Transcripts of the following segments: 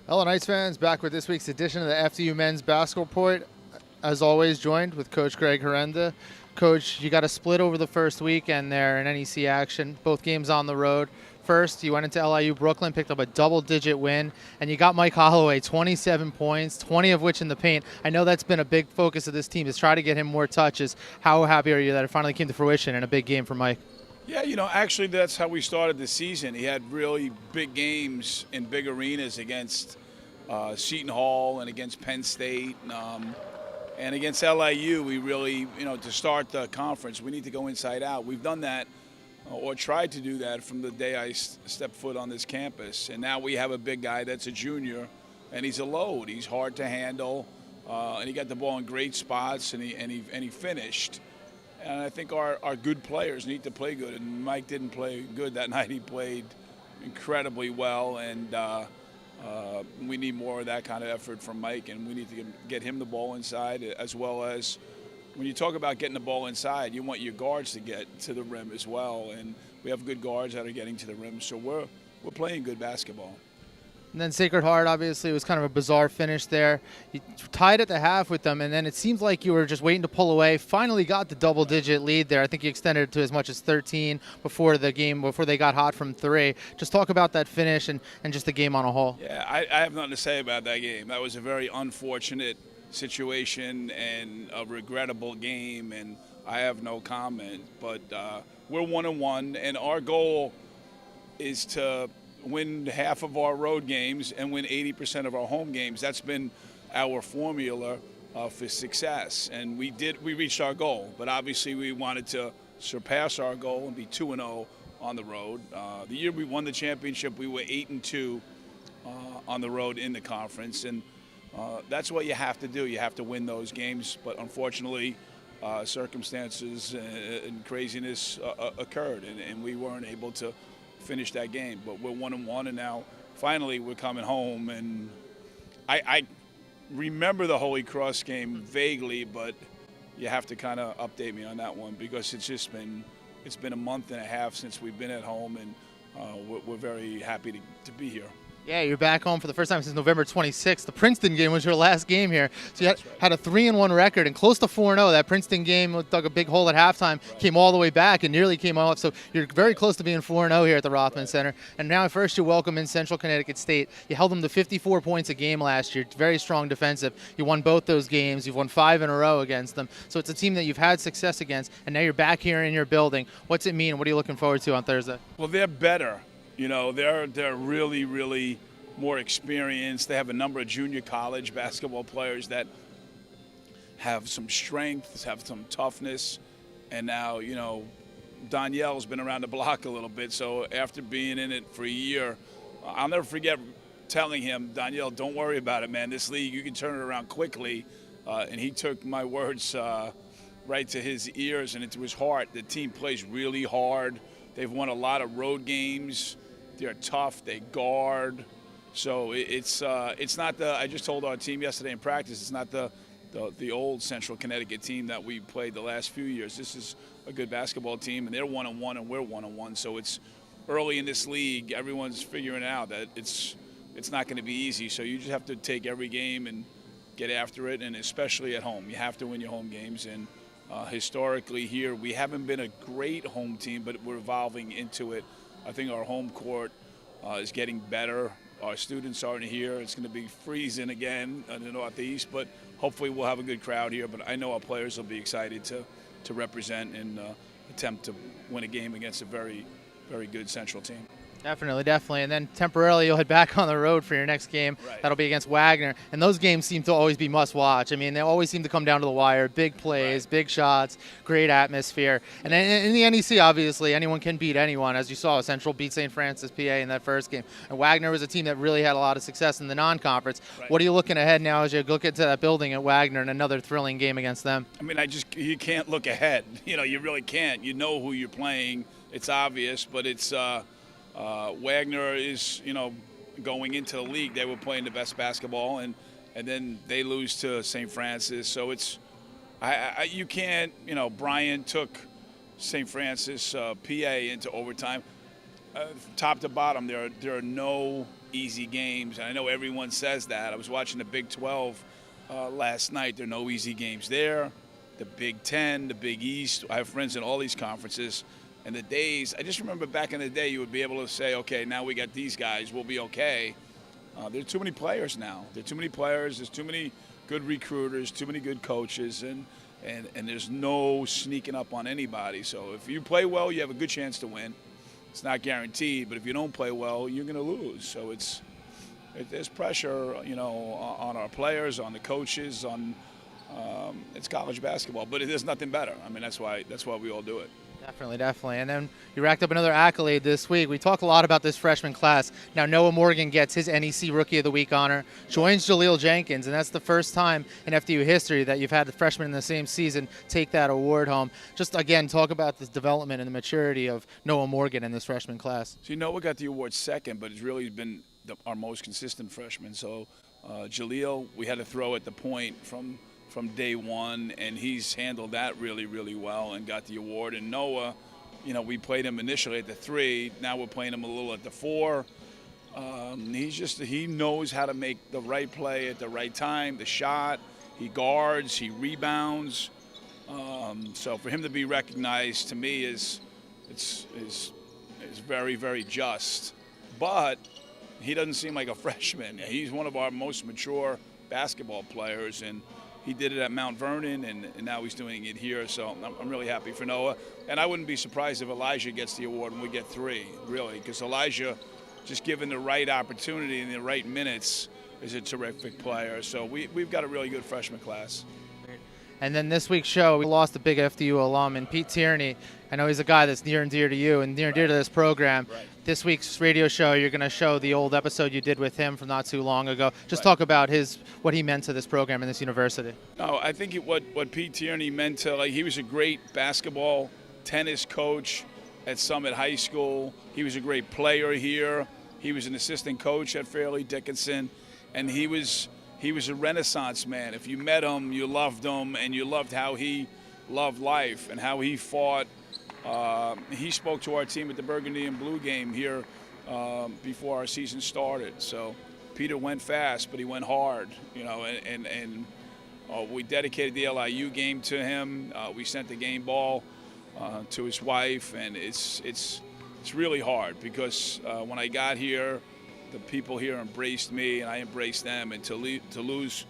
Hello, Knights fans. Back with this week's edition of the FDU Men's Basketball Report. As always, joined with Coach Greg Herenda. Coach, you got a split over the first weekend there in NEC action. Both games on the road. First, you went into LIU Brooklyn, picked up a double-digit win, and you got Mike Holloway, 27 points, 20 of which in the paint. I know that's been a big focus of this team, is try to get him more touches. How happy are you that it finally came to fruition in a big game for Mike? Yeah, actually that's how we started the season. He had really big games in big arenas against Seton Hall and against Penn State. And against LIU, we really, to start the conference, we need to go inside out. We've done that or tried to do that from the day I stepped foot on this campus. And now we have a big guy that's a junior, and he's a load. He's hard to handle, and he got the ball in great spots, and he finished. And I think our good players need to play good. And Mike didn't play good that night. He played incredibly well, and we need more of that kind of effort from Mike. And we need to get him the ball inside, as well as when you talk about getting the ball inside, you want your guards to get to the rim as well. And we have good guards that are getting to the rim, so we're playing good basketball. And then Sacred Heart, obviously, was kind of a bizarre finish there. You tied at the half with them, and then it seems like you were just waiting to pull away. Finally got the double-digit lead there. I think you extended it to as much as 13 before they got hot from 3. Just talk about that finish and just the game on a whole. Yeah, I have nothing to say about that game. That was a very unfortunate situation and a regrettable game, and I have no comment. But we're 1-1, and our goal is to win half of our road games and win 80% of our home games. That's been our formula for success, and we reached our goal. But obviously, we wanted to surpass our goal and be 2-0 on the road. The year we won the championship, we were 8-2 on the road in the conference, and that's what you have to do. You have to win those games. But unfortunately, circumstances and craziness occurred, and we weren't able to finish that game. But we're 1-1, and now finally we're coming home. And I remember the Holy Cross game vaguely, but you have to kind of update me on that one, because it's been a month and a half since we've been at home, and we're very happy to be here. Yeah, you're back home for the first time since November 26th. The Princeton game was your last game here. So you had a 3-1 record and close to 4-0. That Princeton game dug a big hole at halftime, came all the way back and nearly came off. So you're very close to being 4-0 here at the Rothman Center. And now first you welcome in Central Connecticut State. You held them to 54 points a game last year. Very strong defensive. You won both those games. You've won 5 in a row against them. So it's a team that you've had success against, and now you're back here in your building. What's it mean? What are you looking forward to on Thursday? Well, they're better. They're really, really more experienced. They have a number of junior college basketball players that have some strength, have some toughness, and now, Danielle's been around the block a little bit, so after being in it for a year, I'll never forget telling him, Danielle, don't worry about it, man. This league, you can turn it around quickly, and he took my words right to his ears and into his heart. The team plays really hard. They've won a lot of road games. They're tough. They guard. So it's not the. I just told our team yesterday in practice, it's not the old Central Connecticut team that we played the last few years. This is a good basketball team, and they're 1-1 and we're 1-1. So it's early in this league. Everyone's figuring out that it's not going to be easy. So you just have to take every game and get after it, and especially at home, you have to win your home games. And historically here, we haven't been a great home team, but we're evolving into it. I think our home court is getting better. Our students aren't here. It's going to be freezing again in the Northeast, but hopefully we'll have a good crowd here. But I know our players will be excited to represent and attempt to win a game against a very, very good Central team. Definitely. And then temporarily you'll head back on the road for your next game. Right. That'll be against Wagner. And those games seem to always be must-watch. I mean, they always seem to come down to the wire. Big plays, Right. big shots, great atmosphere. And in the NEC, obviously, anyone can beat anyone. As you saw, Central beat St. Francis, PA in that first game. And Wagner was a team that really had a lot of success in the non-conference. Right. What are you looking ahead now as you look into that building at Wagner and another thrilling game against them? I mean, you can't look ahead. You really can't. You know who you're playing. It's obvious, but it's Wagner is, going into the league, they were playing the best basketball, and then they lose to St. Francis. So it's, you can't, Brian took St. Francis, PA into overtime. Top to bottom, there are no easy games. And I know everyone says that. I was watching the Big 12 last night. There are no easy games there. The Big 10, the Big East. I have friends in all these conferences. And the days, I just remember back in the day, you would be able to say, okay, now we got these guys, we'll be okay. There are too many players now. There are too many players. There's too many good recruiters, too many good coaches, and there's no sneaking up on anybody. So if you play well, you have a good chance to win. It's not guaranteed, but if you don't play well, you're going to lose. So there's pressure, on our players, on the coaches, on it's college basketball. But there's nothing better. I mean, that's why we all do it. Definitely. And then you racked up another accolade this week. We talk a lot about this freshman class. Now Noah Morgan gets his NEC Rookie of the Week honor, joins Jaleel Jenkins, and that's the first time in FDU history that you've had the freshmen in the same season take that award home. Just, again, talk about the development and the maturity of Noah Morgan in this freshman class. So Noah got the award second, but it's really been our most consistent freshman. So Jaleel, we had to throw at the point from day one, and he's handled that really, really well and got the award. And Noah, we played him initially at the 3. Now we're playing him a little at the 4. He knows how to make the right play at the right time, the shot. He guards, he rebounds. So for him to be recognized, to me, is very, very just. But he doesn't seem like a freshman. He's one of our most mature basketball players, and he did it at Mount Vernon, and now he's doing it here. So I'm really happy for Noah. And I wouldn't be surprised if Elijah gets the award and we get 3, really, because Elijah, just given the right opportunity and the right minutes, is a terrific player. So we've got a really good freshman class. And then this week's show, we lost a big FDU alum in Pete Tierney. I know he's a guy that's near and dear to you and near and dear to this program. Right. This week's radio show, you're going to show the old episode you did with him from not too long ago. Just Right. talk about what he meant to this program and this university. No, I think what Pete Tierney meant to, he was a great basketball, tennis coach at Summit High School. He was a great player here. He was an assistant coach at Fairleigh Dickinson, and he was a Renaissance man. If you met him, you loved him, and you loved how he loved life and how he fought. He spoke to our team at the Burgundy and Blue game here before our season started. So Peter went fast, but he went hard, and we dedicated the LIU game to him. We sent the game ball to his wife, and it's really hard because when I got here, the people here embraced me, and I embraced them. And to lose,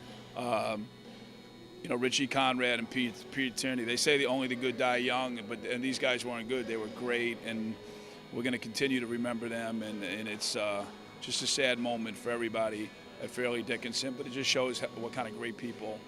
Richie Conrad and Pete Tierney, they say only the good die young, and these guys weren't good. They were great, and we're going to continue to remember them. And it's just a sad moment for everybody at Fairleigh Dickinson, but it just shows what kind of great people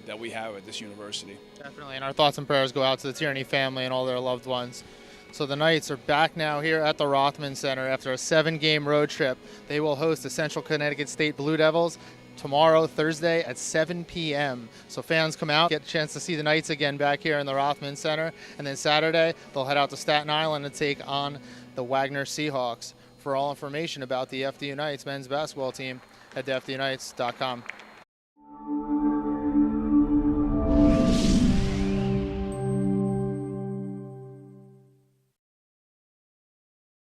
that we have at this university. Definitely, and our thoughts and prayers go out to the Tierney family and all their loved ones. So the Knights are back now here at the Rothman Center after a 7-game road trip. They will host the Central Connecticut State Blue Devils tomorrow, Thursday at 7 p.m. So fans come out, get a chance to see the Knights again back here in the Rothman Center. And then Saturday, they'll head out to Staten Island and take on the Wagner Seahawks. For all information about the FDU Knights men's basketball team, head to FDUKnights.com.